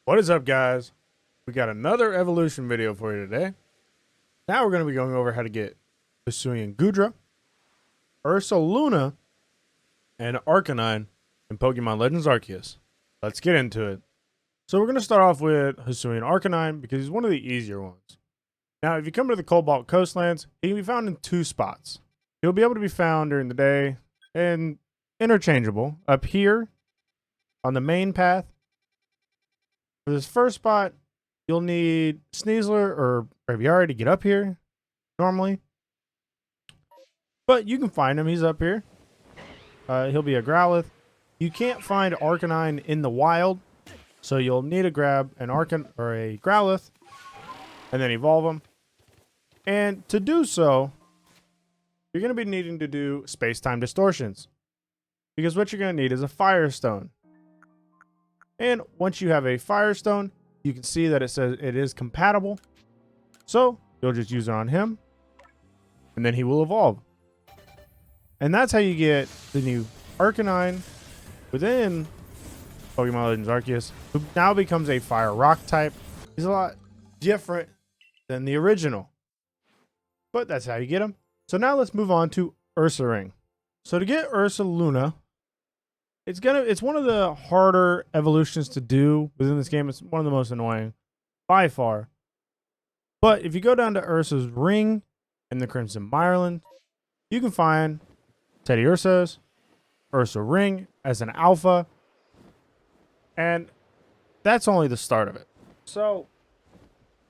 What is up, guys? We got another evolution video for you today. Now we're going to be going over how to get Hisuian Goodra, Ursaluna, and Arcanine in Pokemon Legends Arceus. Let's get into it. So we're going to start off with Hisuian Arcanine because he's one of the easier ones. Now, if you come to the Cobalt Coastlands, he can be found in two spots. He'll be able to be found during the day and interchangeable up here on the main path. For this first spot, you'll need Sneasler or Braviary to get up here, normally. But you can find him. He's up here. He'll be a Growlithe. You can't find Arcanine in the wild, so you'll need to grab an or a Growlithe and then evolve him. And to do so, you're going to be needing to do space-time distortions, because what you're going to need is a Firestone. And once you have a Firestone, you can see that it says it is compatible. So you'll just use it on him, and then he will evolve. And that's how you get the new Arcanine within Pokemon Legends Arceus, who now becomes a Fire Rock type. He's a lot different than the original, but that's how you get him. So now let's move on to Ursaring. So to get Ursaluna, it's one of the harder evolutions to do within this game. It's one of the most annoying by far. But if you go down to Ursa's Ring in the Crimson Mireland, you can find Teddy Ursa's Ursa Ring as an alpha. And that's only the start of it. So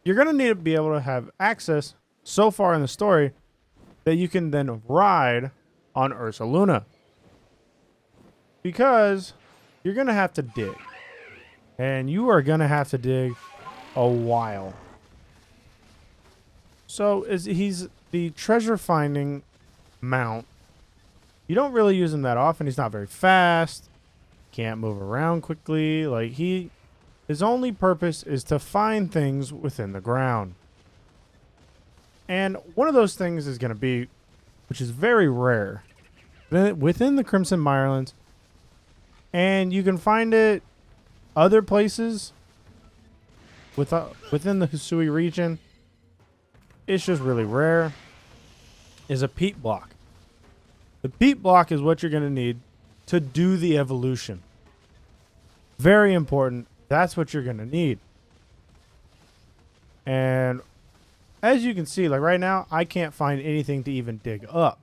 you're going to need to be able to have access so far in the story that you can then ride on Ursaluna. Because you're going to have to dig. And you are going to have to dig a while. So he's the treasure finding mount. You don't really use him that often. He's not very fast. Can't move around quickly. His only purpose is to find things within the ground. And one of those things is going to be, which is very rare, within the Crimson Mirelands. And you can find it other places within the Hisui region. It's just really rare. Is a peat block. The peat block is what you're going to need to do the evolution. Very important. That's what you're going to need. And as you can see, like right now, I can't find anything to even dig up.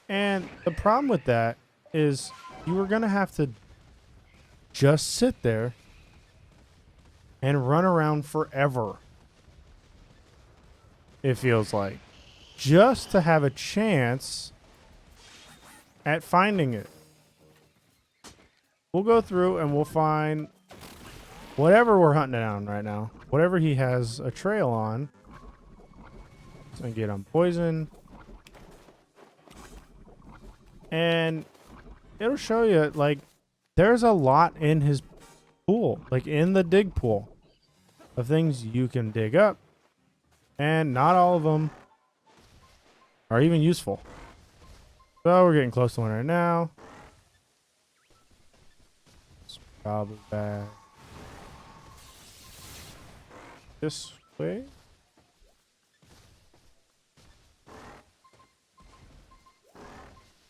And the problem with that is you are going to have to just sit there and run around forever. It feels like. Just to have a chance at finding it. We'll go through and we'll find whatever we're hunting down right now. Whatever he has a trail on. So get him poisoned. And it'll show you, like, there's a lot in his pool. Like, in the dig pool. Of things you can dig up. And not all of them are even useful. So we're getting close to one right now. It's probably back this way.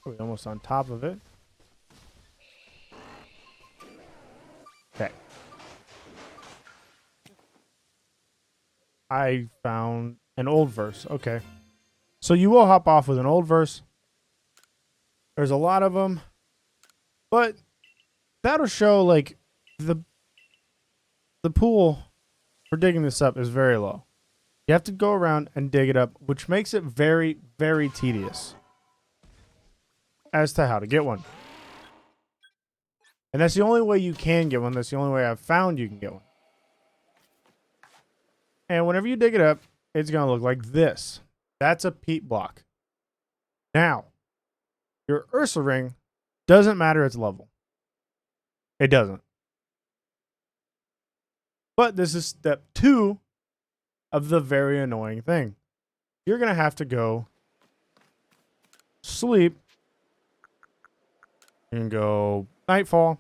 We're almost on top of it. Okay. I found an old verse. Okay. So you will hop off with an old verse. There's a lot of them. But that'll show, like, the pool for digging this up is very low. You have to go around and dig it up, which makes it very, very tedious as to how to get one. And that's the only way you can get one. That's the only way I've found you can get one. And whenever you dig it up, it's going to look like this. That's a peat block. Now, your Ursa Ring doesn't matter its level. It doesn't. But this is step 2 of the very annoying thing. You're going to have to go sleep and go nightfall,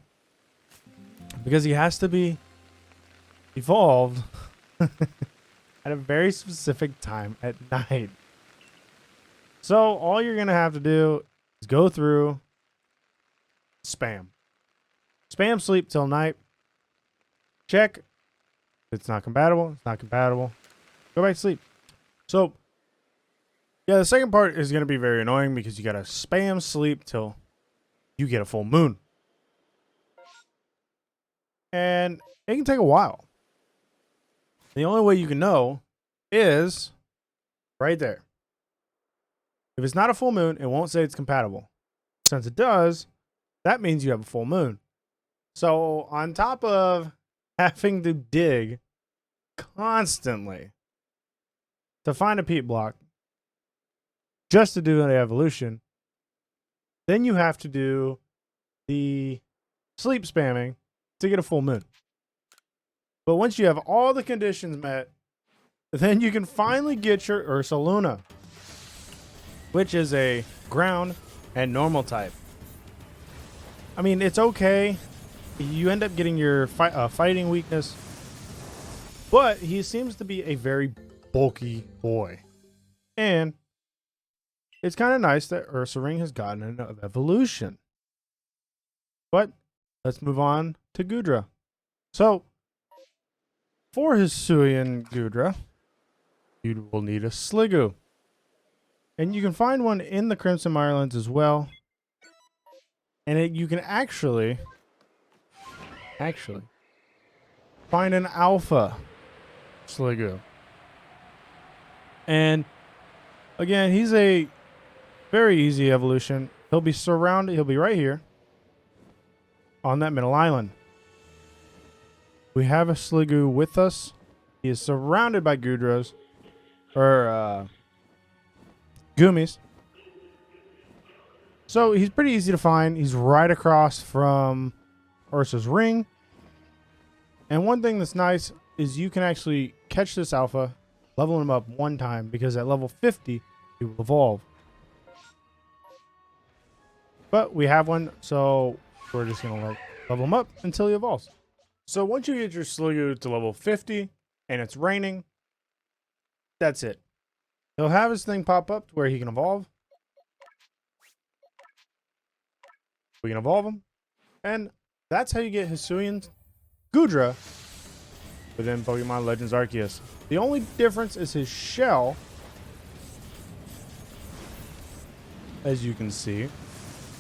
because he has to be evolved at a very specific time at night. So all you're going to have to do is go through, spam sleep till night, check. If it's not compatible, it's not compatible. Go back to sleep. So yeah, the second part is going to be very annoying because you got to spam sleep till you get a full moon. And it can take a while. The only way you can know is right there. If it's not a full moon, it won't say it's compatible. Since it does, that means you have a full moon. So on top of having to dig constantly to find a peat block just to do an evolution, then you have to do the sleep spamming to get a full moon. But once you have all the conditions met, then you can finally get your Ursaluna, which is a ground and normal type. I mean, it's okay. You end up getting your fighting weakness, but he seems to be a very bulky boy. And it's kind of nice that Ursaring has gotten an evolution. But let's move on to Goodra. So, for Hisuian Goodra, you will need a Sliggoo. And you can find one in the Crimson Mirelands as well. And you can actually find an alpha Sliggoo. And again, he's a very easy evolution. He'll be surrounded, he'll be right here on that middle island. We have a Sliggoo with us. He is surrounded by Goodras, or Goomies. So he's pretty easy to find. He's right across from Ursa's ring. And one thing that's nice is you can actually catch this alpha, level him up one time, because at level 50, he will evolve. But we have one, so we're just going to level him up until he evolves. So once you get your Sliggoo to level 50 and it's raining, that's it. He'll have his thing pop up to where he can evolve. We can evolve him. And that's how you get Hisuian Goodra within Pokemon Legends Arceus. The only difference is his shell. As you can see.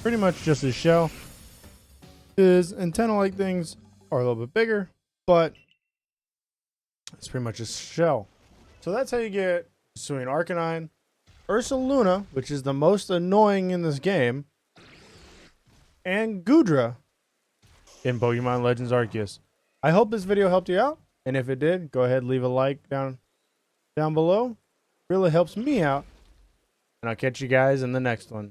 Pretty much just his shell. His antenna-like things are a little bit bigger, but it's pretty much his shell. So that's how you get Hisuian Arcanine, Ursaluna, which is the most annoying in this game, and Goodra in Pokemon Legends Arceus. I hope this video helped you out, and if it did, go ahead and leave a like down below. Really helps me out, and I'll catch you guys in the next one.